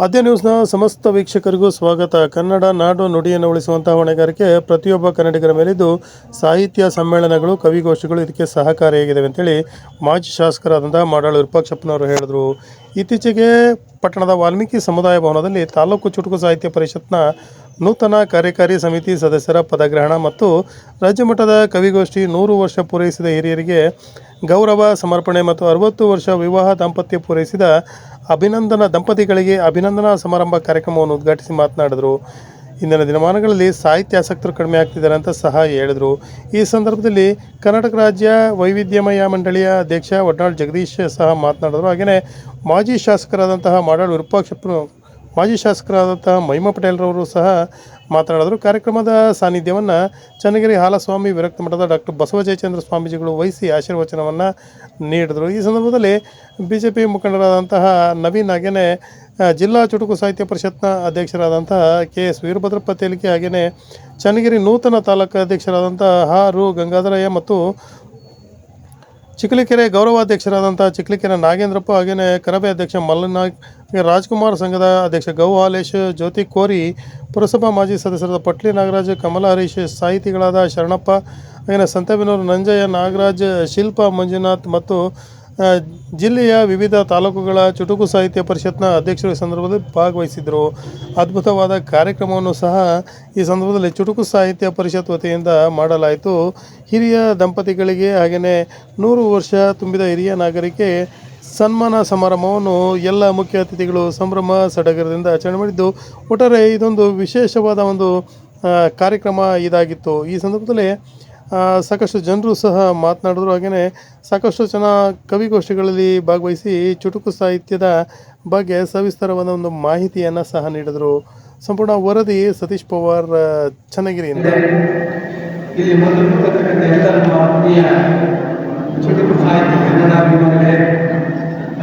ಆದ್ಯ ನ್ಯೂಸ್ನ ಸಮಸ್ತ ವೀಕ್ಷಕರಿಗೂ ಸ್ವಾಗತ. ಕನ್ನಡ ನಾಡು ನುಡಿಯನ್ನು ಉಳಿಸುವಂತಹ ಹೊಣೆಗಾರಿಕೆ ಪ್ರತಿಯೊಬ್ಬ ಕನ್ನಡಿಗರ ಮೇಲಿದ್ದು ಸಾಹಿತ್ಯ ಸಮ್ಮೇಳನಗಳು, ಕವಿಗೋಷ್ಠಿಗಳು ಇದಕ್ಕೆ ಸಹಕಾರಿಯಾಗಿವೆ ಅಂತೇಳಿ ಮಾಜಿ ಶಾಸಕರಾದಂತಹ ಮಾಡಾಳು ವಿರೂಪಾಕ್ಷಪ್ಪನವರು ಹೇಳಿದರು. ಇತ್ತೀಚೆಗೆ ಪಟ್ಟಣದ ವಾಲ್ಮೀಕಿ ಸಮುದಾಯ ಭವನದಲ್ಲಿ ತಾಲೂಕು ಚುಟುಕು ಸಾಹಿತ್ಯ ಪರಿಷತ್ನ ನೂತನ ಕಾರ್ಯಕಾರಿ ಸಮಿತಿ ಸದಸ್ಯರ ಪದಗ್ರಹಣ ಮತ್ತು ರಾಜ್ಯ ಮಟ್ಟದ ಕವಿಗೋಷ್ಠಿ, 100 ವರ್ಷ ಪೂರೈಸಿದ ಹಿರಿಯರಿಗೆ ಗೌರವ ಸಮರ್ಪಣೆ ಮತ್ತು 60 ವರ್ಷ ವಿವಾಹ ದಾಂಪತ್ಯ ಪೂರೈಸಿದ ದಂಪತಿಗಳಿಗೆ ಅಭಿನಂದನಾ ಸಮಾರಂಭ ಕಾರ್ಯಕ್ರಮವನ್ನು ಉದ್ಘಾಟಿಸಿ ಮಾತನಾಡಿದರು. ಇಂದಿನ ದಿನಮಾನಗಳಲ್ಲಿ ಸಾಹಿತ್ಯಾಸಕ್ತರು ಕಡಿಮೆ ಆಗ್ತಿದ್ದಾರೆ ಅಂತ ಸಹ ಹೇಳಿದರು. ಈ ಸಂದರ್ಭದಲ್ಲಿ ಕರ್ನಾಟಕ ರಾಜ್ಯ ವೈವಿಧ್ಯಮಯ ಮಂಡಳಿಯ ಅಧ್ಯಕ್ಷ ವಡ್ನಾಳ್ ಜಗದೀಶ್ ಸಹ ಮಾತನಾಡಿದರು. ಹಾಗೆಯೇ ಮಾಜಿ ಶಾಸಕರಾದಂತಹ ಮಾಡಾಳು ವಿರೂಪಾಕ್ಷಪ್ಪನು, ಮಾಜಿ ಶಾಸಕರಾದಂತಹ ಮಹಿಮಾ ಪಟೇಲ್ರವರು ಸಹ ಮಾತನಾಡಿದರು. ಕಾರ್ಯಕ್ರಮದ ಸಾನ್ನಿಧ್ಯವನ್ನು ಚನ್ನಗಿರಿ ಹಾಲಸ್ವಾಮಿ ವಿರಕ್ತ ಮಠದ ಡಾಕ್ಟರ್ ಬಸವಜಯಚಂದ್ರ ಸ್ವಾಮೀಜಿಗಳು ವಹಿಸಿ ಆಶೀರ್ವಚನವನ್ನು ನೀಡಿದರು. ಈ ಸಂದರ್ಭದಲ್ಲಿ ಬಿಜೆಪಿ ಮುಖಂಡರಾದಂತಹ ನವೀನ್, ಹಾಗೆಯೇ ಜಿಲ್ಲಾ ಚುಟುಕು ಸಾಹಿತ್ಯ ಪರಿಷತ್ನ ಅಧ್ಯಕ್ಷರಾದಂತಹ KS ವೀರಭದ್ರಪ್ಪ ತೇಲಿಕೆ, ಹಾಗೆಯೇ ಚನ್ನಗಿರಿ ನೂತನ ತಾಲೂಕು ಅಧ್ಯಕ್ಷರಾದಂತಹ ರು ಗಂಗಾಧರಯ್ಯ ಮತ್ತು ಚಿಕ್ಕಲಿಕೆರೆ ಗೌರವಾಧ್ಯಕ್ಷರಾದಂಥ ಚಿಕ್ಕಲಿಕೆರೆ ನಾಗೇಂದ್ರಪ್ಪ, ಹಾಗೆಯೇ ಕರಬೆ ಅಧ್ಯಕ್ಷ ಮಲ್ಲನಾಗ್, ರಾಜ್ಕುಮಾರ್ ಸಂಘದ ಅಧ್ಯಕ್ಷ ಗೌ ಹಾಲೇಶ್, ಜ್ಯೋತಿ ಕೋರಿ, ಪುರಸಭಾ ಮಾಜಿ ಸದಸ್ಯರಾದ ಪಟ್ಲಿ ನಾಗರಾಜ್, ಕಮಲ ಹರೀಶ್, ಸಾಹಿತಿಗಳಾದ ಶರಣಪ್ಪ, ಹಾಗೆಯೇ ಸಂತೇಬೆನ್ನೂರು ನಂಜಯ್ಯ, ನಾಗರಾಜ್, ಶಿಲ್ಪಾ ಮಂಜುನಾಥ್ ಮತ್ತು ಜಿಲ್ಲೆಯ ವಿವಿಧ ತಾಲೂಕುಗಳ ಚುಟುಕು ಸಾಹಿತ್ಯ ಪರಿಷತ್ನ ಅಧ್ಯಕ್ಷರು ಈ ಸಂದರ್ಭದಲ್ಲಿ ಭಾಗವಹಿಸಿದ್ದರು. ಅದ್ಭುತವಾದ ಕಾರ್ಯಕ್ರಮವನ್ನು ಸಹ ಈ ಸಂದರ್ಭದಲ್ಲಿ ಚುಟುಕು ಸಾಹಿತ್ಯ ಪರಿಷತ್ ವತಿಯಿಂದ ಮಾಡಲಾಯಿತು. ಹಿರಿಯ ದಂಪತಿಗಳಿಗೆ ಹಾಗೆಯೇ 100 ವರ್ಷ ತುಂಬಿದ ಹಿರಿಯ ನಾಗರಿಕೆ ಸನ್ಮಾನ ಸಮಾರಂಭವನ್ನು ಎಲ್ಲ ಮುಖ್ಯ ಅತಿಥಿಗಳು ಸಂಭ್ರಮ ಸಡಗರದಿಂದ ಆಚರಣೆ ಮಾಡಿದ್ದು, ಒಟ್ಟಾರೆ ಇದೊಂದು ವಿಶೇಷವಾದ ಒಂದು ಕಾರ್ಯಕ್ರಮ ಇದಾಗಿತ್ತು. ಈ ಸಂದರ್ಭದಲ್ಲಿ ಸಾಕಷ್ಟು ಜನರು ಸಹ ಮಾತನಾಡಿದ್ರು. ಹಾಗೆಯೇ ಸಾಕಷ್ಟು ಜನ ಕವಿಗೋಷ್ಠಿಗಳಲ್ಲಿ ಭಾಗವಹಿಸಿ ಚುಟುಕು ಸಾಹಿತ್ಯದ ಬಗ್ಗೆ ಸವಿಸ್ತಾರವಾದ ಒಂದು ಮಾಹಿತಿಯನ್ನು ಸಹ ನೀಡಿದರು. ಸಂಪೂರ್ಣ ವರದಿ ಸತೀಶ್ ಪವಾರ್, ಚನ್ನಗಿರಿಯಿಂದ. ಇಲ್ಲಿ ಚುಟುಕು ಸಾಹಿತ್ಯ ಕನ್ನಡ ಅಭಿಮಾನಿಗಳೇ,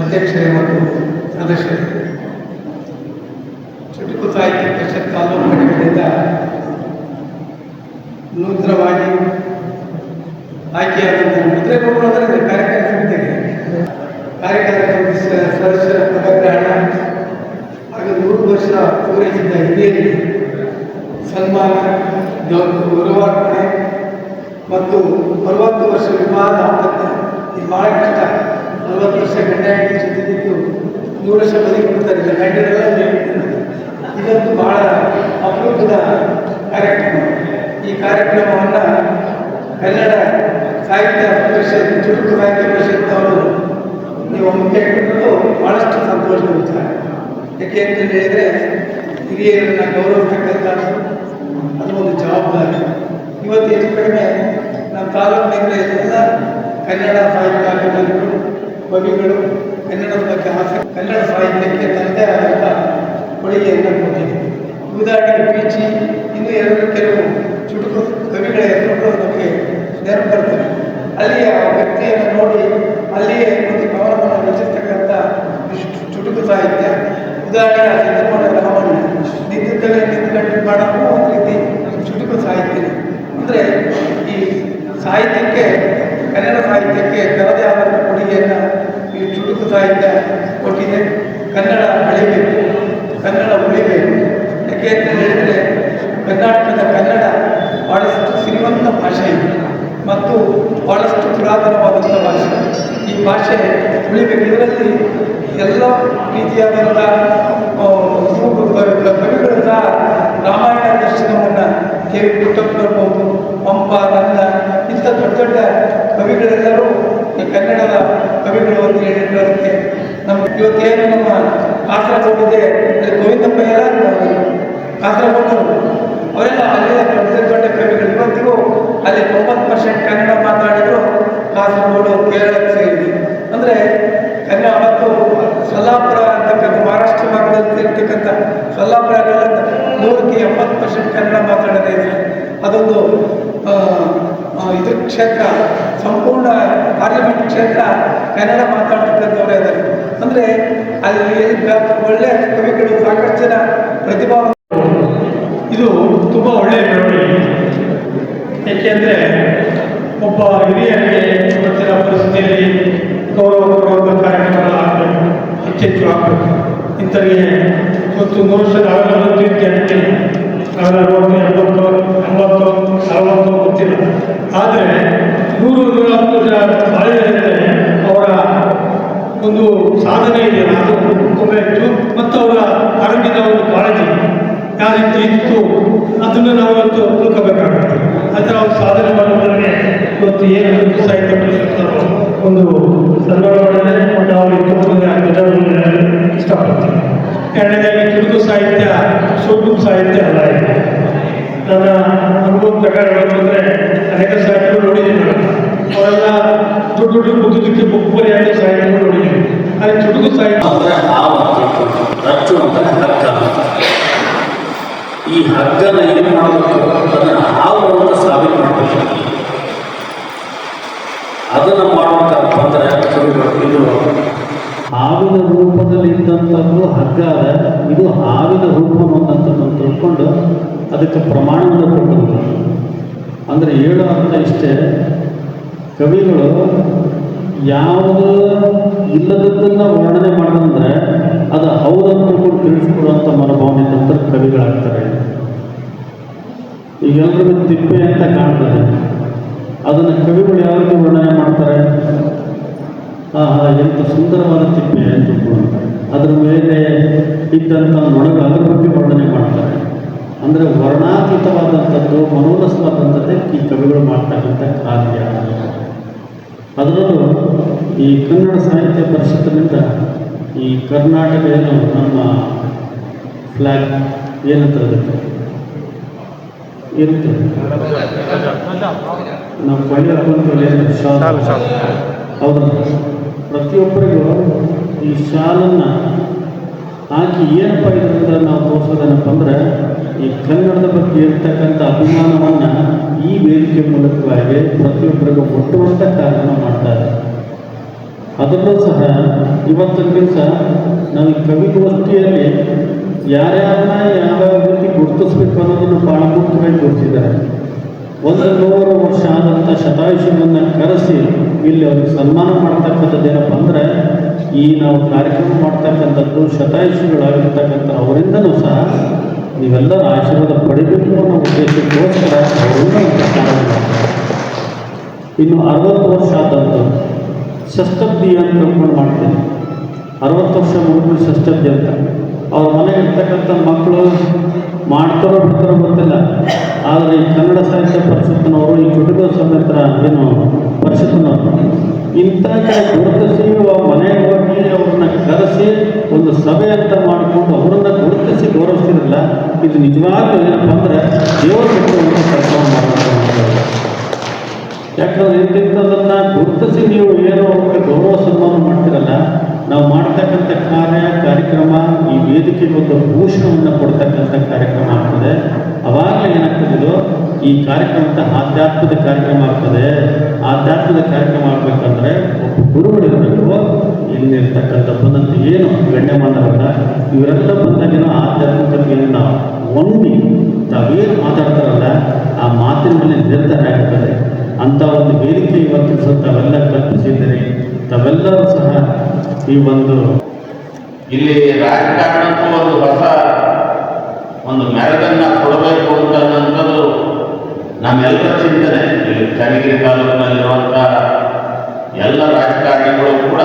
ಅಧ್ಯಕ್ಷರೇ ಮತ್ತು ಸದಸ್ಯರೇ, ಚುಟುಕು ಸಾಹಿತ್ಯ ಪರಿಷತ್ ತಾಲೂಕು ಘಟಕದಿಂದ ನೂತನವಾಗಿ ಆಯ್ಕೆಯಾದಂತಹ ಮುದ್ರೆಗೌಡರು ಅಂದರೆ ಕಾರ್ಯಕಾರಿ ಸಮಿತಿಗೆ ಸದಸ್ಯರ ಪದಗ್ರಹಣ ಹಾಗೂ 100 ವರ್ಷ ಪೂರೈಸಿದ ಹಿರಿಯರಿಗೆ ಸನ್ಮಾನ, ಗೌರವಾರ್ಪಣೆ ಮತ್ತು 60 ವರ್ಷ ವಿವಾಹ ದಾಂಪತ್ಯ. ಇದು ಭಾಳ ಕಷ್ಟ. 40 ವರ್ಷ ಗಂಡ ಹೆಂಡತಿ ಜೊತೆಗಿದ್ದು 100 ವರ್ಷ ಬದುಕಿಬಿಡ್ತಾರೆ. ಗಂಡರೆಲ್ಲ ಇದಂತೂ ಭಾಳ ಅಪರೂಪದ ಕಾರ್ಯಕ್ರಮ. ಈ ಕಾರ್ಯಕ್ರಮವನ್ನು ಕನ್ನಡ ಸಾಹಿತ್ಯ ಪರಿಷತ್, ಚುಟುಕು ಸಾಹಿತ್ಯ ಪರಿಷತ್ನವರು ನೀವು ಮುಖ್ಯವಾಗಿದ್ದು ಭಾಳಷ್ಟು ಸಂತೋಷದ ವಿಚಾರ. ಯಾಕೆ ಅಂತ ಹೇಳಿದರೆ, ಹಿರಿಯರನ್ನು ಗೌರವಿಸ್ತಕ್ಕಂಥ ಅದು ಒಂದು ಜವಾಬ್ದಾರಿ. ಇವತ್ತು ಹೆಚ್ಚು ಕಡಿಮೆ ನಮ್ಮ ತಾಲೂಕಿನಿಂದ ಎಲ್ಲ ಕನ್ನಡ ಸಾಹಿತ್ಯ ಅಭಿಮಾನಿಗಳು, ಕವಿಗಳು ಕನ್ನಡದ ಬಗ್ಗೆ ಕನ್ನಡ ಸಾಹಿತ್ಯಕ್ಕೆ ತನ್ನದೇ ಆದಂಥ ಕೊಡುಗೆಯನ್ನು ಕೊಟ್ಟಿದೆ. ಉದಾಹರಣೆಗೆ ಪೀಚಿ, ಇನ್ನೂ ಕೆಲವು ಚುಟುಕು ಕವಿಗಳ ಹೆಸರುಗಳು ನಮಗೆ ನೆನಪು ಬರ್ತವೆ. ಅಲ್ಲಿಯ ವ್ಯಕ್ತಿಯನ್ನು ನೋಡಿ ಅಲ್ಲಿಯೇ ಒಂದು ಗೌರವವನ್ನು ರಚಿಸ್ತಕ್ಕಂಥ ಚುಟುಕು ಸಾಹಿತ್ಯ. ಉದಾಹರಣೆಗೆ ಸಿದ್ದಮೂಲ ರಾಮಣ್ಣ ನಿಂತಿದ್ದಲ್ಲೇ ನಿಂತ್ಕೊಂಡು ಮಾಡೋದು ಒಂದು ರೀತಿ ಚುಟುಕು ಸಾಹಿತ್ಯ. ಅಂದರೆ ಈ ಸಾಹಿತ್ಯಕ್ಕೆ, ಕನ್ನಡ ಸಾಹಿತ್ಯಕ್ಕೆ ತನ್ನದೇ ಆದಂಥ ಕೊಡುಗೆಯನ್ನು ಈ ಚುಟುಕು ಸಾಹಿತ್ಯ ಕೊಟ್ಟಿದೆ. ಕನ್ನಡ ಬೆಳಿಬೇಕು, ಕನ್ನಡ ಉಳಿಬೇಕು. ಯಾಕೆ ಅಂತ ಹೇಳಿದರೆ, ಕರ್ನಾಟಕದ ಕನ್ನಡ ಭಾಳಷ್ಟು ಸಿರಿವಂತ ಭಾಷೆ ಇದೆ ಮತ್ತು ಭಾಳಷ್ಟು ಪುರಾತನವಾದಂಥ ಭಾಷೆ. ಈ ಭಾಷೆ ಉಳಿಬೇಕು. ಇದರಲ್ಲಿ ಎಲ್ಲ ರೀತಿಯಾದಂಥ ಕವಿಗಳು ಸಹ ರಾಮಾಯಣ ದರ್ಶನವನ್ನು KV ಕುಟ್ಟಪ್ಪನವ್ರಬಹುದು, ಪಂಪ, ನನ್ನ ಇಂಥ ದೊಡ್ಡ ದೊಡ್ಡ ಕವಿಗಳೆಲ್ಲರೂ ಈ ಕನ್ನಡದ ಕವಿಗಳು ಅಂತ ಹೇಳಿರೋದಕ್ಕೆ ನಮ್ಮ ಇವತ್ತೇನು ನಮ್ಮ ಕಾಸರಗೋಡಿದೆ, ಅಲ್ಲಿ ಗೋವಿಂದಪ್ಪ ಎಲ್ಲ ಕಾಸರಗೋಡು ಅವೆಲ್ಲ ಅಲ್ಲಿಯ ದೊಡ್ಡ ದೊಡ್ಡ ಕವಿಗಳು. ಇವತ್ತಿಗೂ ಅಲ್ಲಿ 90% ಕನ್ನಡ ಮಾತಾಡಿದ್ರು ಕಾಸರಗೋಡು ಕೇರಳಕ್ಕೆ ಸೇರಿದೆ. ಅಂದರೆ ಕನ್ನಡ ಮತ್ತು ಸೊಲ್ಲಾಪುರ ಅಂತಕ್ಕಂಥ ಮಹಾರಾಷ್ಟ್ರ ಭಾಗದಲ್ಲಿ ಇರ್ತಕ್ಕಂಥ ಸೊಲ್ಲಾಪುರಗಳ 100ಕ್ಕೆ 80% ಕನ್ನಡ ಮಾತಾಡೋದೇ ಇದೆ. ಅದೊಂದು ಇದು ಕ್ಷೇತ್ರ, ಸಂಪೂರ್ಣ ಪಾರ್ಲಿಮೆಂಟ್ ಕ್ಷೇತ್ರ ಕನ್ನಡ ಮಾತಾಡ್ತಕ್ಕಂಥವರೇ ಇದ್ದಾರೆ. ಅಂದರೆ ಅಲ್ಲಿ ಒಳ್ಳೆಯ ಕವಿಗಳು, ಸಾಕಷ್ಟು ಜನ ಪ್ರತಿಭಾ. ಇದು ತುಂಬ ಒಳ್ಳೆಯ ಬೆಳವಣಿಗೆ. ಏಕೆಂದರೆ ಒಬ್ಬ ಹಿರಿಯರಿಗೆ ಇವತ್ತಿನ ಪರಿಸ್ಥಿತಿಯಲ್ಲಿ ಗೌರವ ಕೊಡುವಂಥ ಕಾರ್ಯಕ್ರಮಗಳಾಗಬೇಕು, ಹೆಚ್ಚೆಚ್ಚು ಆಗಬೇಕು. ಇಂಥವರಿಗೆ ಇವತ್ತು 100 ವರ್ಷ ನಾವೆಲ್ಲ ಗೊತ್ತಿದ್ದೇನೆ, ನಾವೆಲ್ಲ 60, 80, 80, 40 ಗೊತ್ತಿಲ್ಲ. ಆದರೆ 100-110 ಜನ ಬಾಳಿದರೆ ಅವರ ಒಂದು ಸಾಧನೆ ಇದೆ, ಅದು ತುಂಬ ಹೆಚ್ಚು. ಮತ್ತು ಅವರ ಆರೋಗ್ಯದ ಒಂದು ಕಾಳಜಿ ಯಾವ ರೀತಿ ಇತ್ತು ಅದನ್ನು ನಾವು ಇವತ್ತು ತಿಳ್ಕೋಬೇಕಾಗುತ್ತೆ. ಅದರ ಅವ್ರ ಸಾಧನೆ ಮಾಡೋದಕ್ಕೆ ಇವತ್ತು ಏನು ಹಿಂದೂ ಸಾಹಿತ್ಯ ಪರಿಷತ್ತು ಒಂದು ಸನ್ಮಾನ ಮಾಡಿದರೆ ಮತ್ತು ಅವರಿಗೆ ಇಷ್ಟಪಡ್ತೀನಿ. ಎರಡನೇದಾಗಿ ತುಳುಕು ಸಾಹಿತ್ಯ ಸೋಟು ಸಾಹಿತ್ಯ ಅಲ್ಲ. ನನ್ನ ಅನುಭವದ ಪ್ರಕಾರ ಹೇಳೋದಂದರೆ ಅನೇಕ ಸಾಹಿತ್ಯಗಳು ನೋಡಿದ್ದೀನಿ ನಾನು. ಅವರೆಲ್ಲ ದೊಡ್ಡ ದೊಡ್ಡ ಬುದ್ಧಕ್ಕೆ ಬುಕ್ಪರಿಯಾದ ಸಾಹಿತ್ಯಗಳು ನೋಡಿದ್ದೀನಿ. ಆದರೆ ತುಳುಕು ಸಾಹಿತ್ಯ ಈ ಹಗ್ಗನ ಏನು ಮಾಡಬೇಕು ಅದನ್ನು ಹಾವುಗಳನ್ನು ಸಾಬೀತು ಮಾಡಬೇಕು. ಅದನ್ನು ಮಾಡುವಂಥ ಬಂದರೆ ಇದು ಹಾವಿನ ರೂಪದಲ್ಲಿ ಇದ್ದಂಥದ್ದು ಹಗ್ಗ ಅದ, ಇದು ಹಾವಿನ ರೂಪವನ್ನು ತಿಳ್ಕೊಂಡು ಅದಕ್ಕೆ ಪ್ರಮಾಣವನ್ನು ಕೊಟ್ಟರು. ಅಂದರೆ ಹೇಳೋ ಅರ್ಥ ಇಷ್ಟೇ, ಕವಿಗಳು ಯಾವುದು ಇಲ್ಲದದ್ದನ್ನು ವರ್ಣನೆ ಮಾಡೋದಂದ್ರೆ ಅದು ಹೌದನ್ನು ತಿಳ್ಕೊಂಡು ತಿಳಿಸ್ಕೊಡುವಂಥ ಮನೋಭಾವನೆ ನಂತರ ಕವಿಗಳಾಗ್ತಾರೆ. ಈಗೆಲ್ಲರಿಗೂ ತಿಪ್ಪೆ ಅಂತ ಕಾಣ್ತದೆ, ಅದನ್ನು ಕವಿಗಳು ಯಾವ ರೀತಿ ವರ್ಣನೆ ಮಾಡ್ತಾರೆ? ಎಂಥ ಸುಂದರವಾದ ತಿಪ್ಪೆ ಅಂತ ತಿಳ್ಕೊಳ್ತಾರೆ. ಅದರ ಮೇಲೆ ಇದ್ದಂಥ ನೊಣಗಳು ಅದರ ಬಗ್ಗೆ ವರ್ಣನೆ ಮಾಡ್ತಾರೆ. ಅಂದರೆ ವರ್ಣಾತೀತವಾದಂಥದ್ದು, ಮನೋರಸವಾದಂಥದ್ದೇ ಈ ಕವಿಗಳು ಮಾಡ್ತಕ್ಕಂಥ ಕಾರ್ಯ. ಅದರಲ್ಲೂ ಈ ಕನ್ನಡ ಸಾಹಿತ್ಯ ಪರಿಷತ್ತಿನಿಂದ ಈ ಕರ್ನಾಟಕ ಏನು ನಮ್ಮ ಫ್ಲ್ಯಾಗ್ ಏನಂತ ಇರುತ್ತೆ, ನಾವು ಕೊಳ್ಳೆ ಹಾಕೊಂತೀವಿ ಹೌದು, ಪ್ರತಿಯೊಬ್ಬರಿಗೂ ಈ ಶಾಲನ್ನು ಹಾಕಿ ಏನಪ್ಪ ಇದರಿಂದ ನಾವು ತೋರಿಸೋದೇನಪ್ಪ ಅಂದರೆ ಈ ಕನ್ನಡದ ಬಗ್ಗೆ ಇರ್ತಕ್ಕಂಥ ಅಭಿಮಾನವನ್ನು ಈ ವೇದಿಕೆ ಮೂಲಕವಾಗಿ ಪ್ರತಿಯೊಬ್ಬರಿಗೂ ಮುಟ್ಟುವಂಥ ಕಾರ್ಯಕ್ರಮ ಮಾಡ್ತಾರೆ. ಅದರಲ್ಲೂ ಸಹ ಇವತ್ತಿನ ದಿವಸ ನಾವು ಈ ಕವಿಗೋಷ್ಠಿಯಲ್ಲಿ ಯಾರ್ಯಾರನ್ನ ಯಾವ್ಯಾವ ರೀತಿ ಗುರುತಿಸ್ಬೇಕು ಅನ್ನೋದನ್ನು ಭಾಳ ಮುಖ್ಯವಾಗಿ ಗುರುತಿದ್ದಾರೆ. 100 ವರ್ಷ ಆದಂಥ ಶತಾಯುಷಿಗಳನ್ನು ಕರೆಸಿ ಇಲ್ಲಿ ಅವ್ರಿಗೆ ಸನ್ಮಾನ ಮಾಡ್ತಕ್ಕಂಥದ್ದು ಏನಪ್ಪ ಅಂದರೆ ಈ ನಾವು ಕಾರ್ಯಕ್ರಮ ಮಾಡ್ತಕ್ಕಂಥದ್ದು ಶತಾಯುಷಿಗಳಾಗಿರ್ತಕ್ಕಂಥ ಅವರಿಂದನೂ ಸಹ ನೀವೆಲ್ಲರ ಆಶೀರ್ವಾದ ಪಡಿಬೇಕು ಅನ್ನೋ ಉದ್ದೇಶಕ್ಕೋಸ್ಕರ ಅವರನ್ನು ಇನ್ನು 60 ವರ್ಷ ಆದಂಥ ಷಷ್ಠಬ್ದಿ ಅಂತ ತಿಳ್ಕೊಂಡು ಮಾಡ್ತೀನಿ. 60 ವರ್ಷ ಮುಗಿದು ಷಷ್ಠಬ್ದಿ ಅಂತ ಅವ್ರ ಮನೆಗೆ ಇರ್ತಕ್ಕಂಥ ಮಕ್ಕಳು ಮಾಡ್ತಾರೋ ಬಿಡ್ತಾರೋ ಗೊತ್ತಿಲ್ಲ. ಆದರೆ ಈ ಕನ್ನಡ ಸಾಹಿತ್ಯ ಪರಿಷತ್ತಿನವರು, ಈ ಚುಟುಕು ಸಮೇತ ಏನು ಪರಿಷತ್ತಿನವರು ಇಂಥ ಕಡೆ ಗುರುತಿಸಿ ಮನೆಗೆ ಹೋಗಿ ಅವ್ರನ್ನ ಕರೆಸಿ ಒಂದು ಸಭೆ ಅಂತ ಮಾಡಿಕೊಂಡು ಅವರನ್ನು ಗುರುತಿಸಿ ಗೌರವಿಸ್ತಿರಲ್ಲ. ಇದು ನಿಜವಾಗ್ಲೂ ಏನಪ್ಪ ಅಂದರೆ ದೇವರ ಬಿಟ್ಟು ಕೆಲಸ ಮಾಡೋದು. ಯಾಕಂದರೆ ಇಂಥದ್ದನ್ನು ಗುರುತಿಸಿ ನೀವು ಏನೋ ಅವ್ರಿಗೆ ಗೌರವ ಸನ್ಮಾನ ಮಾಡ್ತಿರಲ್ಲ, ನಾವು ಮಾಡ್ತಕ್ಕಂಥ ಕಾರ್ಯಕ್ರಮ ಈ ವೇದಿಕೆಗೆ ಒಂದು ಭೂಷಣವನ್ನು ಕೊಡ್ತಕ್ಕಂಥ ಕಾರ್ಯಕ್ರಮ ಆಗ್ತದೆ. ಅವಾಗಲೇ ಏನಾಗ್ತದೆ, ಈ ಕಾರ್ಯಕ್ರಮದ ಆಧ್ಯಾತ್ಮದ ಕಾರ್ಯಕ್ರಮ ಆಗ್ತದೆ. ಆಧ್ಯಾತ್ಮದ ಕಾರ್ಯಕ್ರಮ ಆಗಬೇಕಂದ್ರೆ ಒಬ್ಬ ಗುರುಗಳಿರಬೇಕು. ಇಲ್ಲಿರ್ತಕ್ಕಂಥ ಬಂದಂಥ ಏನು ಗಣ್ಯಮಾನರಲ್ಲ ಇವರೆಲ್ಲ ಬಂದಾಗೇನೋ ಆಧ್ಯಾತ್ಮಿಕತೆಯನ್ನು ನಾವು ಹೊಂದಿ ತಾವೇನು ಮಾತಾಡ್ತಾರಲ್ಲ ಆ ಮಾತಿನ ಮೇಲೆ ನಿರ್ಧಾರ ಆಗ್ತದೆ. ಅಂಥ ಒಂದು ವೇದಿಕೆ ಇವತ್ತು ಸಹ ತಾವೆಲ್ಲ ಕಲ್ಪಿಸಿದ್ದೀರಿ. ತಾವೆಲ್ಲರೂ ಸಹ ಈ ಒಂದು ಇಲ್ಲಿ ರಾಜಕಾರಣಕ್ಕೂ ಒಂದು ಮೆರಗನ್ನ ಕೊಡಬೇಕು ಅಂತನ್ನೋದು ನಮ್ಮೆಲ್ಲರ ಚಿಂತನೆ. ಇಲ್ಲಿ ಚನ್ನಗಿರಿ ತಾಲೂಕಿನಲ್ಲಿರುವಂಥ ಎಲ್ಲ ರಾಜಕಾರಣಿಗಳು ಕೂಡ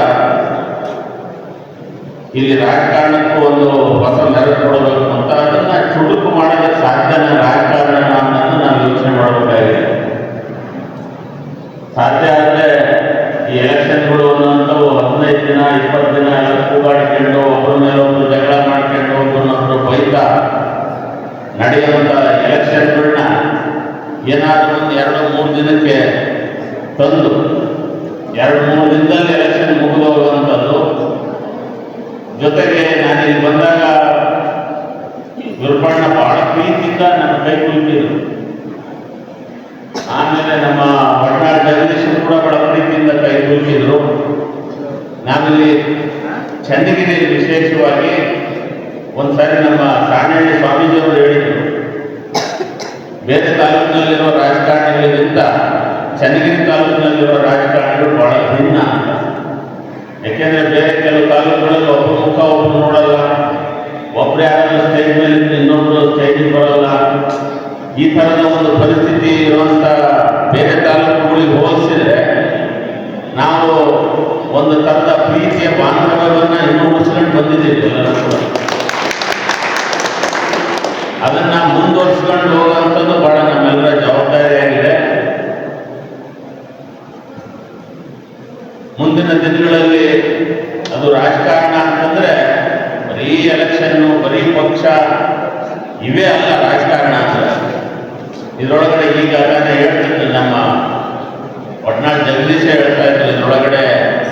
ಇಲ್ಲಿ ರಾಜಕಾರಣಕ್ಕೂ ಒಂದು ಹೊಸ ಮೆರಗು ಕೊಡಬೇಕು ಅಂತ ಅದನ್ನು ಚುಡುಕು ಮಾಡೋದಕ್ಕೆ ಸಾಧ್ಯನ ರಾಜಕಾರಣ ಅನ್ನೋದು ನಾವು ಯೋಚನೆ ಮಾಡಬೇಕಾಗಿದೆ. ಸಾಧ್ಯ ಆದರೆ ಈ ಎಲೆಕ್ಷನ್ಗಳು ಅನ್ನೋಂಥವು 15 ದಿನ 20 ದಿನ ಎಲ್ಲ ಕೂಗಾಡಿಕೊಂಡು ಒಬ್ಬರ ಮೇಲೆ ಒಬ್ಬರು ಜಗಳ ಮಾಡ್ಕೊಂಡು ಒಬ್ಬರನ್ನೊಬ್ಬರು ಬೈತಾ ನಡೆಯುವಂಥ ಎಲೆಕ್ಷನ್ಗಳನ್ನ ಏನಾದರೂ ಒಂದು 2-3 ದಿನಕ್ಕೆ ತಂದು 2-3 ದಿನದಲ್ಲಿ ಎಲೆಕ್ಷನ್ ಮುಗಿದೋಗುವಂಥದ್ದು. ಜೊತೆಗೆ ನಾನು ಇಲ್ಲಿ ಬಂದಾಗ ಗುರುಬಣ್ಣ ಬಹಳ ಪ್ರೀತಿಯಿಂದ ನನ್ನ ಕೈ ಕುಳಿತಿದ್ರು. ಆಮೇಲೆ ನಮ್ಮ ವಡ್ನಾಳ್ ಜಗದೀಶ್ ಕೂಡ ಬಹಳ ಪ್ರೀತಿಯಿಂದ ಕೈ ಕುಳಿತಿದ್ರು. ನಾವಿಲ್ಲಿ ಚನ್ನಗಿರಿಯಲ್ಲಿ ವಿಶೇಷವಾಗಿ ಒಂದ್ಸಾರಿ ನಮ್ಮ ಸಾಣಹಳ್ಳಿ ಸ್ವಾಮೀಜಿಯವರು ಹೇಳಿದರು, ಬೇರೆ ತಾಲೂಕಿನಲ್ಲಿರೋ ರಾಜಕಾರಣಿಗಳಿಗಿಂತ ಚನ್ನಗಿರಿ ತಾಲೂಕಿನಲ್ಲಿರೋ ರಾಜಕಾರಣಿಗಳು ಬಹಳ ಭಿನ್ನ. ಯಾಕೆಂದರೆ ಬೇರೆ ಕೆಲವು ತಾಲೂಕುಗಳಲ್ಲಿ ಒಬ್ಬರು ಮುಖ ಒಬ್ಬರು ನೋಡಲ್ಲ, ಒಬ್ರು ಯಾರಾದ್ರೂ ಸ್ಟೇಜ್ ಮೇಲೆ ಇನ್ನೊಬ್ರು ಸ್ಟೇಜಿಗೆ ಬರೋಲ್ಲ, ಈ ಥರದ ಒಂದು ಪರಿಸ್ಥಿತಿ ಇರುವಂಥ ಬೇರೆ ತಾಲೂಕುಗಳಿಗೆ ಹೋಲಿಸಿದ್ರೆ ನಾವು ಒಂದು ಥರದ ಪ್ರೀತಿಯ ಬಾಂಧವ್ಯವನ್ನು ಇನ್ನೂ ಉಳಿಸ್ಕೊಂಡು ಬಂದಿದ್ದೀವಿ ಎಲ್ಲರೂ ಕೂಡ. ಅದನ್ನು ಮುಂದುವರಿಸ್ಕೊಂಡು ಹೋಗುವಂಥದ್ದು ಬಹಳ ನಮ್ಮೆಲ್ಲರ ಜವಾಬ್ದಾರಿಯಾಗಿದೆ. ಮುಂದಿನ ದಿನಗಳಲ್ಲಿ ಅದು ರಾಜಕಾರಣ ಅಂತಂದರೆ ಬರೀ ಎಲೆಕ್ಷನ್ನು, ಬರೀ ಪಕ್ಷ ಇವೇ ಅಲ್ಲ ರಾಜಕಾರಣ ಅಂದರೆ. ಇದರೊಳಗಡೆ ಈಗಾಗಲೇ ಹೇಳ್ತಿದ್ದು ನಮ್ಮ ಒಟ್ನಾಳ್ ಜಗದೀಶ ಹೇಳ್ತಾ ಇದ್ರು, ಇದರೊಳಗಡೆ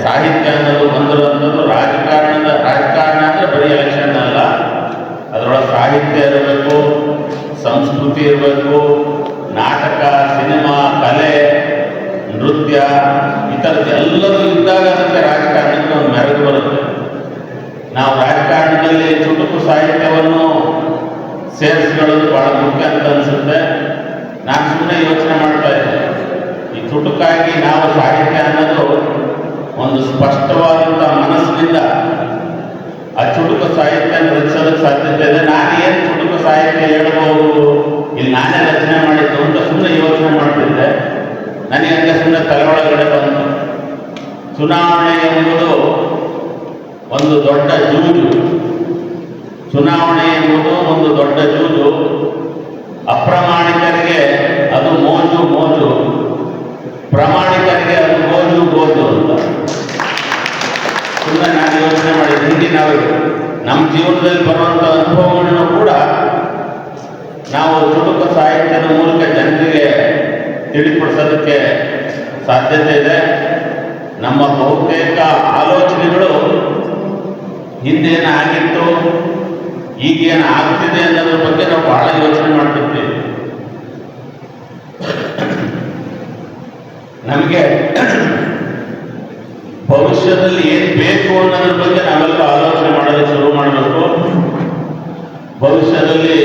ಸಾಹಿತ್ಯ ಅನ್ನೋದು ಬಂದಿರುವಂಥದ್ದು ರಾಜಕಾರಣ ಅಂದರೆ ಬರೀ ಎಲೆಕ್ಷನ್ ಅಲ್ಲ, ಅದರೊಳಗೆ ಸಾಹಿತ್ಯ ಇರಬೇಕು, ಸಂಸ್ಕೃತಿ ಇರಬೇಕು, ನಾಟಕ, ಸಿನಿಮಾ, ಕಲೆ, ನೃತ್ಯ ಈ ಥರದ್ದು ಎಲ್ಲದೂ ಇದ್ದಾಗ ಅದಕ್ಕೆ ರಾಜಕಾರಣಕ್ಕೆ ಒಂದು ಮೆರುಗು ಬರುತ್ತೆ. ನಾವು ರಾಜಕಾರಣದಲ್ಲಿ ಚುಟುಕು ಸಾಹಿತ್ಯವನ್ನು ಸೇರಿಸ್ಕೊಳ್ಳೋದು ಬಹಳ ಮುಖ್ಯ ಅಂತ ಅನಿಸುತ್ತೆ. ನಾನು ಸುಮ್ಮನೆ ಯೋಚನೆ ಮಾಡ್ತಾ ಇದ್ದೆ, ಈ ಚುಟುಕಾಗಿ ನಾವು ಸಾಹಿತ್ಯ ಅನ್ನೋದು ಒಂದು ಸ್ಪಷ್ಟವಾದಂಥ ಮನಸ್ಸಿನಿಂದ ಆ ಚುಟುಕು ಸಾಹಿತ್ಯ ರಚಿಸೋದಕ್ಕೆ ಸಾಧ್ಯತೆ ಇದೆ. ನಾನೇನು ಚುಟುಕು ಸಾಹಿತ್ಯ ಹೇಳ್ಬೋದು, ಇಲ್ಲಿ ನಾನೇ ರಚನೆ ಮಾಡಿದ್ದು ಅಂತ ಸುಮ್ಮನೆ ಯೋಚನೆ ಮಾಡ್ತಿದ್ದೆ. ನನಗೆ ಹಂಗೆ ಸುಮ್ಮನೆ ತಲೆಯೊಳಗಡೆ ಬಂತು, ಚುನಾವಣೆ ಎಂಬುದು ಒಂದು ದೊಡ್ಡ ಜೂಜು. ಚುನಾವಣೆ ಎಂಬುದು ಒಂದು ದೊಡ್ಡ ಜೂಜು. ಅಪ್ರಾಮಾಣಿಕರಿಗೆ ಅದು ಮೋಜು, ಪ್ರಾಮಾಣಿಕರಿಗೆ ಅದು ಗೋಜು ಅಂತ ಸುಮ್ಮನೆ ನಾನು ಯೋಚನೆ ಮಾಡಿದ್ದೆ. ಹಿಂಗೆ ನಾವು ನಮ್ಮ ಜೀವನದಲ್ಲಿ ಬರುವಂಥ ಅನುಭವಗಳನ್ನು ಕೂಡ ನಾವು ಚುಟುಕು ಸಾಹಿತ್ಯದ ಮೂಲಕ ಜನರಿಗೆ ತಿಳಿಪಡಿಸೋದಕ್ಕೆ ಸಾಧ್ಯತೆ ಇದೆ. ನಮ್ಮ ಬಹುತೇಕ ಆಲೋಚನೆಗಳು ಹಿಂದೇನು ಆಗಿತ್ತು, ಈಗೇನು ಆಗ್ತಿದೆ ಅನ್ನೋದ್ರ ಬಗ್ಗೆ ನಾವು ಬಹಳ ಯೋಚನೆ ಮಾಡ್ತಿರ್ತೀವಿ. ನಮಗೆ ಭವಿಷ್ಯದಲ್ಲಿ ಏನು ಬೇಕು ಅನ್ನೋದ್ರ ಬಗ್ಗೆ ನಾವೆಲ್ಲ ಆಲೋಚನೆ ಮಾಡೋದಕ್ಕೆ ಶುರು ಮಾಡಬೇಕು. ಭವಿಷ್ಯದಲ್ಲಿ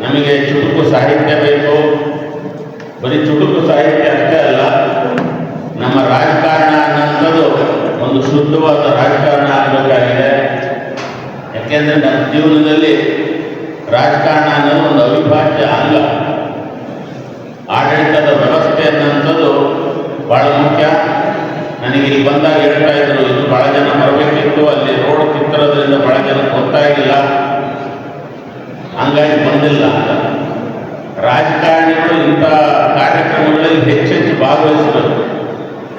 ನಮಗೆ ಚುಟುಕು ಸಾಹಿತ್ಯ ಬೇಕು. ಬರೀ ಚುಟುಕು ಸಾಹಿತ್ಯ ಅಷ್ಟೇ ಅಲ್ಲ, ನಮ್ಮ ರಾಜಕಾರಣ ಅನ್ನೋಂಥದ್ದು ಒಂದು ಶುದ್ಧವಾದ ರಾಜಕಾರಣ ಆಗಬೇಕಾಗಿದೆ. ಯಾಕೆಂದರೆ ನಮ್ಮ ಜೀವನದಲ್ಲಿ ರಾಜಕಾರಣ ಅನ್ನೋದು ಒಂದು ಅವಿಭಾಜ್ಯ ಅಂಗ. ಆಡಳಿತದ ವ್ಯವಸ್ಥೆ ಅನ್ನೋಂಥದ್ದು ಭಾಳ ಮುಖ್ಯ. ನನಗೆ ಇಲ್ಲಿ ಬಂದಾಗ ಹೇಳ್ತಾ ಇದ್ರು, ಇದು ಭಾಳ ಜನ ಬರಬೇಕಿತ್ತು, ಅಲ್ಲಿ ರೋಡ್ ಕಿತ್ತಿರೋದ್ರಿಂದ ಭಾಳ ಜನಕ್ಕೆ ಗೊತ್ತಾಗಿಲ್ಲ, ಹಂಗಾಗಿ ಬಂದಿಲ್ಲ ಅಂತ. ರಾಜಕಾರಣಿಗಳು ಇಂಥ ಕಾರ್ಯಕ್ರಮಗಳಲ್ಲಿ ಹೆಚ್ಚೆಚ್ಚು ಭಾಗವಹಿಸಬೇಕು.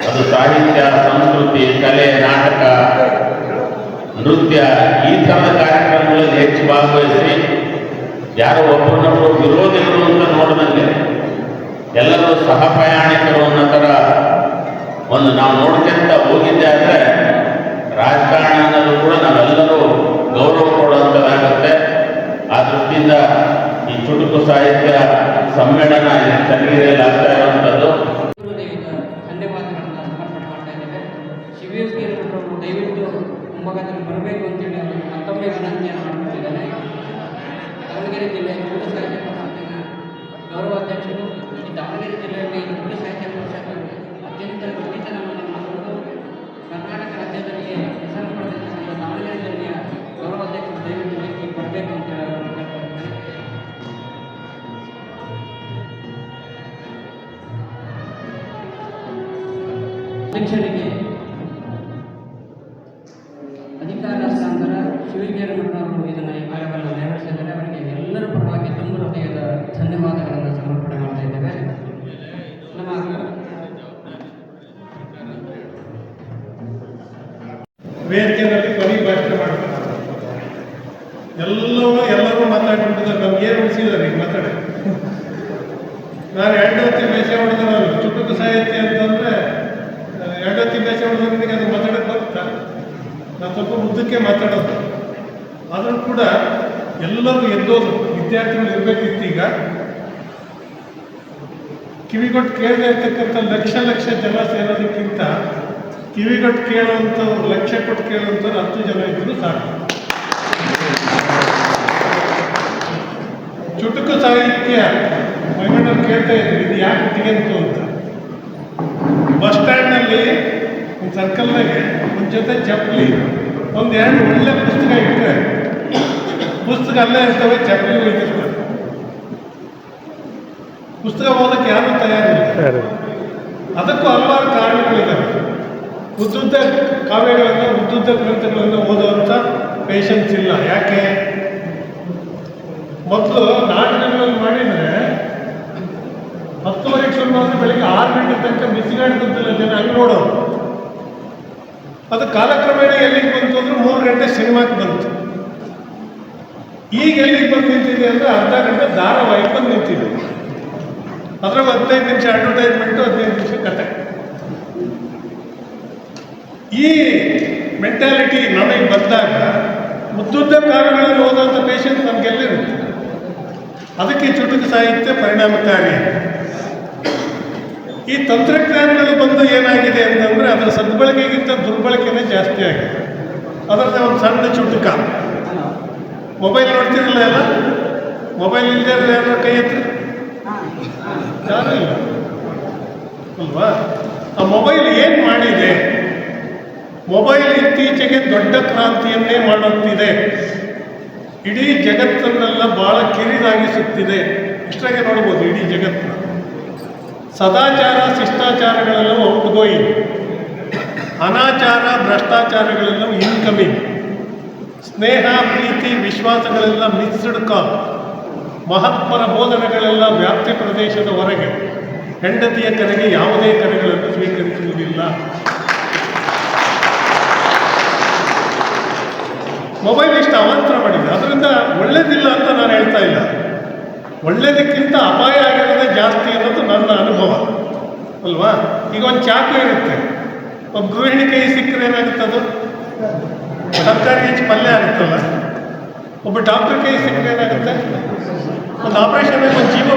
ಅದು ಸಾಹಿತ್ಯ, ಸಂಸ್ಕೃತಿ, ಕಲೆ, ನಾಟಕ, ನೃತ್ಯ ಈ ಥರದ ಕಾರ್ಯಕ್ರಮಗಳಲ್ಲಿ ಹೆಚ್ಚು ಭಾಗವಹಿಸಿ ಯಾರೋ ಒಬ್ಬರನ್ನೊಬ್ಬರು ವಿರೋಧಿಗಳು ಅಂತ ನೋಡಿದಂಗೆ ಎಲ್ಲರೂ ಸಹ ಪ್ರಯಾಣಿಕರು ಅನ್ನೋ ಥರ ಒಂದು ನಾವು ನೋಡ್ಕೊಂತ ಹೋಗಿದ್ದೆ ಆದರೆ ರಾಜಕಾರಣ ಅನ್ನೋದು ಕೂಡ ನಾವೆಲ್ಲರೂ ಗೌರವ ಕೊಡುವಂಥದ್ದಾಗುತ್ತೆ. ಆ ದೃಷ್ಟಿಯಿಂದ ಈ ಚುಟುಕು ಸಾಹಿತ್ಯ ಸಮ್ಮೇಳನ ಚನ್ನಗಿರಿಯಲ್ಲಿ ಆಗ್ತಾ ಇರುವಂಥದ್ದು. ಧನ್ಯವಾದಗಳನ್ನು ಸಮರ್ಪಣೆ ಮಾಡ್ತಾ ಇದ್ದೇವೆ. ಶಿವಯೋಗಿಯವರು ದಯವಿಟ್ಟು ಮುಂಭಾಗದಲ್ಲಿ ಬರಬೇಕು ಅಂತೇಳಿ ಅವರು ಮತ್ತೊಮ್ಮೆ ವಿನಂತಿಯನ್ನು ಮಾಡುತ್ತಿದ್ದೇನೆ. ದಾವಣಗೆರೆ ಜಿಲ್ಲೆಯ ಮೂಲ ಸಾಹಿತ್ಯ ಪರಿಷತ್ತಿನ ಗೌರವಾಧ್ಯಕ್ಷರು, ಈ ದಾವಣಗೆರೆ ಜಿಲ್ಲೆಯಲ್ಲಿ ಇದು ಮೂಲ ಸಾಹಿತ್ಯ ಪರಿಷತ್ತು ಅತ್ಯಂತ ಗಟ್ಟಿತನವನ್ನು ಮಾಡುವುದು ಕರ್ನಾಟಕ ರಾಜ್ಯದಲ್ಲಿ ಹೆಸರು ಪಡೆದಿರುವ ದಾವಣಗೆರೆ ಜಿಲ್ಲೆಯ ಗೌರವಾಧ್ಯಕ್ಷರು ದಯವಿಟ್ಟು ವೇದಿಕೆಗೆ ಬರಬೇಕು ಅಂತೇಳಿ ಅವರನ್ನು ಕೇಳ್ಕೊಳ್ತೇನೆ. ಅಧ್ಯಕ್ಷರಿಗೆ ಅಧಿಕಾರ ಹಸ್ತಾಂತರ ಶಿವಗೇರಮಠರವರು ಇದನ್ನು ಈಗಾಗಲೇ ನೆರವೇರಿಸಿದ್ದಾರೆ. ಅವರಿಗೆ ಎಲ್ಲರ ಪರವಾಗಿ ತುಂಬ ಹೃದಯದ ಧನ್ಯವಾದಗಳನ್ನು ಸಮರ್ಪಣೆ ಮಾಡ್ತಾ ಇದ್ದೇವೆ. ನಮ್ಮ ವೇದಿಕೆಯಲ್ಲಿ ಕೊನೆ ಭಾಷಣ ಮಾಡ್ತಾರೆ. ಎಲ್ಲರೂ ಮಾತಾಡ್ಬಿಟ್ಟಿದ್ದಾರೆ. ನಮ್ಗೇನು ಉಳಿಸಿದ್ದಾರೆ ಈಗ ಮಾತಾಡಿ. ನಾನು ಎರಡು ಹೊತ್ತಿ ಬೇಸೆ ಹೊಡೆದವರು ಚುಟುಕು ಸಾಹಿತ್ಯ ಅಂತಂದರೆ ಎರಡು ಹೊತ್ತಿ ಬೇಸೆ ಹೊಡೆದವರಿಗೆ ಅದು ಮಾತಾಡೋಕ್ಕೆ ಬರುತ್ತಾ? ನಾನು ಸ್ವಲ್ಪ ಉದ್ದಕ್ಕೆ ಮಾತಾಡೋದು. ಆದರೂ ಕೂಡ ಎಲ್ಲರೂ ಎದ್ದೋದು ವಿದ್ಯಾರ್ಥಿಗಳು ಇರಬೇಕಿತ್ತು. ಈಗ ಕಿವಿಗೊಟ್ಟು ಕೇಳದೆ ಇರ್ತಕ್ಕಂಥ ಲಕ್ಷ ಜನ ಸೇರೋದಕ್ಕಿಂತ ಕಿವಿಗೊಟ್ಟು ಕೇಳುವಂಥವ್ರು ಲಕ್ಷ ಕೊಟ್ಟು ಕೇಳುವಂಥವ್ರು 10 ಜನ ಇದ್ದರೂ ಸಾಕು. ಚುಟುಕು ಸಾಹಿತ್ಯ ಮೈಮಣ್ಣವ್ರು ಕೇಳ್ತಾ ಇದ್ರು, ಇದು ಯಾಕೆ ತೆಗೆಂತು ಅಂತ. ಬಸ್ ಸ್ಟ್ಯಾಂಡ್ನಲ್ಲಿ ಒಂದು ಸರ್ಕಲ್ನಾಗೆ ಒಂದು ಜೊತೆ ಚಪ್ಪಲಿ, 1-2 ಒಳ್ಳೆ ಪುಸ್ತಕ ಇಟ್ಟರೆ ಪುಸ್ತಕ ಅಲ್ಲೇ ಇರ್ತವೆ, ಚಪ್ಪಲಿ ಉಳಿದಿರ್ತವೆ. ಪುಸ್ತಕ ಓದಕ್ಕೆ ಯಾರೂ ತಯಾರಿಲ್ಲ. ಅದಕ್ಕೂ ಹಲವಾರು ಕಾರಣಗಳಿದ್ದಾವೆ. ಉದ್ದುದ್ದ ಕಾವ್ಯಗಳನ್ನು, ಉದ್ದುದ್ದ ಗ್ರಂಥಗಳನ್ನು ಓದುವಂಥ ಪೇಷನ್ಸ್ ಇಲ್ಲ. ಯಾಕೆ? ಮೊದಲು ನಾಟಕಗಳನ್ನು ಮಾಡಿದರೆ 10 ಶುರು ಮಾಡಿದ್ರೆ ಬೆಳಿಗ್ಗೆ 6 ಗಂಟೆ ತನಕ ಬಿಸಿಗಾಡ್ತಿದ್ದಿಲ್ಲ ಜನ, ಹಂಗೆ ನೋಡೋರು. ಅದು ಕಾಲಕ್ರಮೇಣ ಎಲ್ಲಿಗೆ ಬಂತು ಅಂದರೆ 3 ಗಂಟೆ ಸಿನಿಮಾಕ್ಕೆ ಬಂತು. ಈಗ ಎಲ್ಲಿಗೆ ಬಂದು ನಿಂತಿದೆ ಅಂದರೆ ಅರ್ಧ ಗಂಟೆ ಧಾರಾವಾಹಿಗೆ ಬಂದು ನಿಂತಿದೆ. ಅದ್ರಾಗ 15 ನಿಮಿಷ ಅಡ್ವರ್ಟೈಸ್ಮೆಂಟು, 15 ನಿಮಿಷ ಕತೆ. ಈ ಮೆಂಟ್ಯಾಲಿಟಿ ನಮಗೆ ಬಂದಾಗ ಉದ್ದುದ್ದ ಕಾವ್ಯಗಳನ್ನು ಓದುವಂಥ ಪೇಷನ್ಸ್ ನಮಗೆಲ್ಲಿರುತ್ತೆ. ಅದಕ್ಕೆ ಚುಟುಕು ಸಾಹಿತ್ಯ ಪರಿಣಾಮಕಾರಿ. ಈ ತಂತ್ರಜ್ಞಾನಗಳು ಬಂದು ಏನಾಗಿದೆ ಅಂತಂದರೆ ಅದರ ಸದ್ಬಳಕೆಗಿಂತ ದುರ್ಬಳಕೆನೇ ಜಾಸ್ತಿ ಆಗಿದೆ. ಅದರದ್ದು ಒಂದು ಸಣ್ಣ ಚುಟುಕ. ಮೊಬೈಲ್ ನೋಡ್ತಿರಲಿಲ್ಲ ಎಲ್ಲ? ಮೊಬೈಲ್ ಇಲ್ಲದೆ ಯಾರು ಕೈ ಎತ್ತಿ? ಯಾರೂ ಇಲ್ಲ ಅಲ್ವಾ? ಆ ಮೊಬೈಲ್ ಏನು ಮಾಡಿದೆ? ಮೊಬೈಲ್ ಇತ್ತೀಚೆಗೆ ದೊಡ್ಡ ಕ್ರಾಂತಿಯನ್ನೇ ಮಾಡುತ್ತಿದೆ. ಇಡೀ ಜಗತ್ತನ್ನೆಲ್ಲ ಭಾಳ ಕಿರಿದಾಗಿಸುತ್ತಿದೆ. ಇಷ್ಟಾಗೆ ನೋಡ್ಬೋದು ಇಡೀ ಜಗತ್ತನ್ನ. ಸದಾಚಾರ ಶಿಷ್ಟಾಚಾರಗಳೆಲ್ಲ ಔಟ್ಗೋಯಿಂಗ್, ಅನಾಚಾರ ಭ್ರಷ್ಟಾಚಾರಗಳೆಲ್ಲ ಇನ್ಕಮಿಂಗ್, ಸ್ನೇಹ ಪ್ರೀತಿ ವಿಶ್ವಾಸಗಳೆಲ್ಲ ಮಿಕ್ಸ್ಡ್ ಕಾಲ್, ಮಹಾತ್ಮರ ಬೋಧನೆಗಳೆಲ್ಲ ವ್ಯಾಪ್ತಿ ಪ್ರದೇಶದ ಹೊರಗೆ, ಹೆಂಡತಿಯ ಕರೆಗೆ ಯಾವುದೇ ಕರೆಗಳನ್ನು ಸ್ವೀಕರಿಸುವುದಿಲ್ಲ. ಮೊಬೈಲ್ ಇಷ್ಟು ಅವಾಂತರ ಮಾಡಿದೆ. ಅದರಿಂದ ಒಳ್ಳೇದಿಲ್ಲ ಅಂತ ನಾನು ಹೇಳ್ತಾ ಇಲ್ಲ. ಒಳ್ಳೇದಕ್ಕಿಂತ ಅಪಾಯ ಆಗಿರೋದೇ ಜಾಸ್ತಿ ಅನ್ನೋದು ನನ್ನ ಅನುಭವ ಅಲ್ವಾ? ಈಗ ಒಂದು ಚಾಕು ಇರುತ್ತೆ, ಒಬ್ಬ ಗೃಹಿಣಿ ಕೈ ಸಿಕ್ಕರೆ ಏನಾಗುತ್ತೆ? ಅದು ತರಕಾರಿ ಹೆಚ್ಚು ಪಲ್ಯ ಆಗುತ್ತಲ್ಲ. ಒಬ್ಬ ಡಾಕ್ಟರ್ ಕೈ ಸಿಕ್ಕರೆ ಏನಾಗುತ್ತೆ? ಒಂದು ಆಪರೇಷನ್ ಒಂದು ಜೀವ